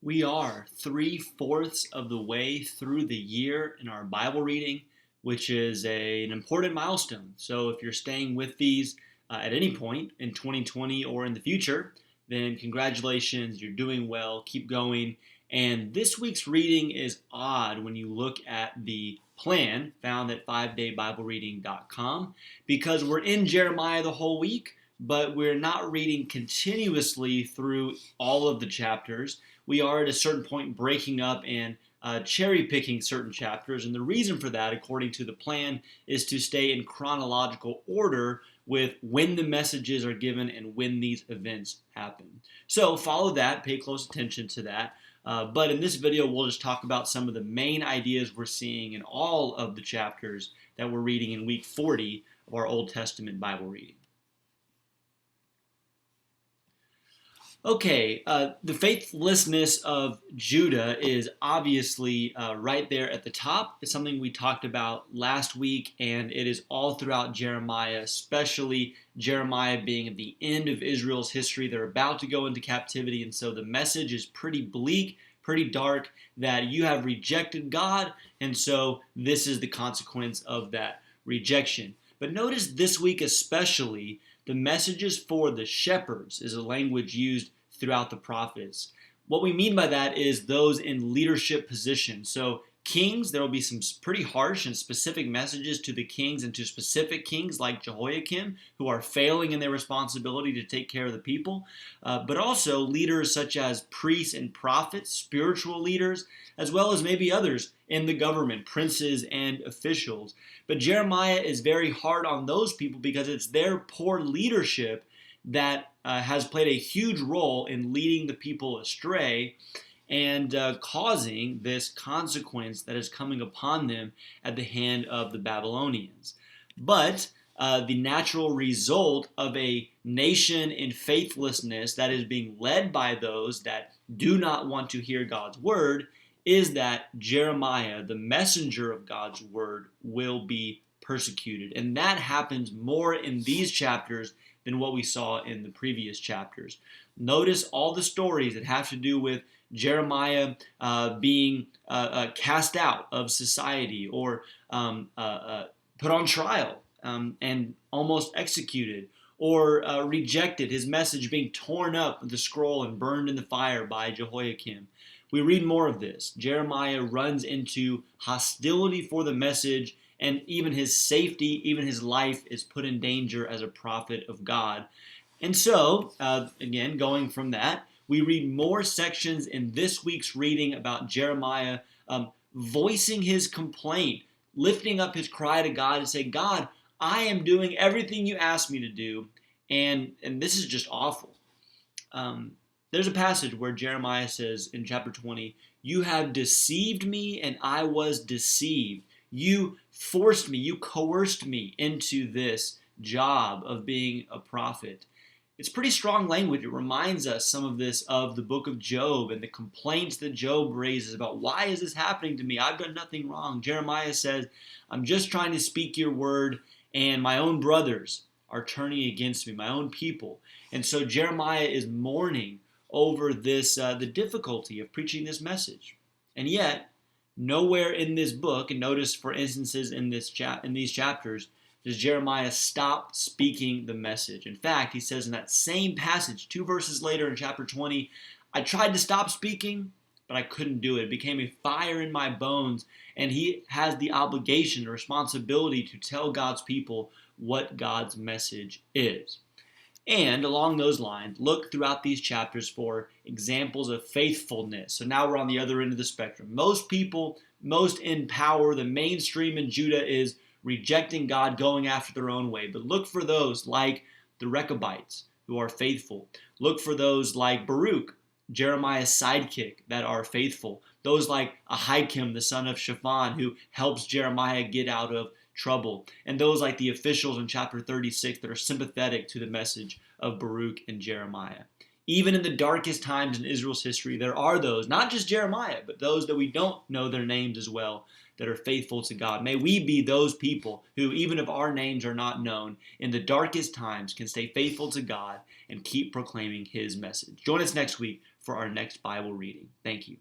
We are three-fourths of the way through the year in our Bible reading, which is an important milestone. So if you're staying with these at any point in 2020 or in the future, then congratulations, you're doing well, keep going. And this week's reading is odd when you look at the plan found at 5daybiblereading.com because we're in Jeremiah the whole week, but we're not reading continuously through all of the chapters. We are at a certain point breaking up and cherry picking certain chapters. And the reason for that, according to the plan, is to stay in chronological order with when the messages are given and when these events happen. So follow that, pay close attention to that. But in this video, we'll just talk about some of the main ideas we're seeing in all of the chapters that we're reading in week 40 of our Old Testament Bible reading. Okay, the faithlessness of Judah is obviously right there at the top. It's something we talked about last week, and it is all throughout Jeremiah, especially Jeremiah being at the end of Israel's history. They're about to go into captivity, and so the message is pretty bleak, pretty dark, that you have rejected God, and so this is the consequence of that rejection. But notice this week especially, the messages for the shepherds is a language used throughout the prophets. What we mean by that is those in leadership positions. So kings, there will be some pretty harsh and specific messages to the kings and to specific kings like Jehoiakim, who are failing in their responsibility to take care of the people, but also leaders such as priests and prophets, spiritual leaders, as well as maybe others in the government, princes and officials. But Jeremiah is very hard on those people because it's their poor leadership that has played a huge role in leading the people astray and causing this consequence that is coming upon them at the hand of the Babylonians. But the natural result of a nation in faithlessness that is being led by those that do not want to hear God's word is that Jeremiah, the messenger of God's word, will be persecuted. And that happens more in these chapters than what we saw in the previous chapters. Notice all the stories that have to do with Jeremiah being cast out of society or put on trial and almost executed, or rejected, his message being torn up with the scroll and burned in the fire by Jehoiakim. We read more of this. Jeremiah runs into hostility for the message, and even his safety, even his life is put in danger as a prophet of God. And so, again, going from that, we read more sections in this week's reading about Jeremiah voicing his complaint, lifting up his cry to God and saying, God, I am doing everything you asked me to do, and this is just awful. There's a passage where Jeremiah says in chapter 20, you have deceived me and I was deceived. You forced me, you coerced me into this job of being a prophet. It's pretty strong language. It reminds us some of this of the book of Job and the complaints that Job raises about why is this happening to me? I've done nothing wrong. Jeremiah says, I'm just trying to speak your word and my own brothers are turning against me, my own people. And so Jeremiah is mourning over this, the difficulty of preaching this message. And yet, nowhere in this book, and notice for instances in these chapters, does Jeremiah stop speaking the message. In fact, he says in that same passage, 2 verses later in chapter 20, I tried to stop speaking, but I couldn't do it. It became a fire in my bones, and he has the obligation, the responsibility to tell God's people what God's message is. And along those lines, look throughout these chapters for examples of faithfulness. So now we're on the other end of the spectrum. Most people, most in power, the mainstream in Judah is rejecting God, going after their own way. But look for those like the Rechabites who are faithful. Look for those like Baruch, Jeremiah's sidekick, that are faithful. Those like Ahikam, the son of Shaphan, who helps Jeremiah get out of trouble. And those like the officials in chapter 36 that are sympathetic to the message of Baruch and Jeremiah. Even in the darkest times in Israel's history, there are those, not just Jeremiah, but those that we don't know their names as well, that are faithful to God. May we be those people who, even if our names are not known, in the darkest times can stay faithful to God and keep proclaiming his message. Join us next week for our next Bible reading. Thank you.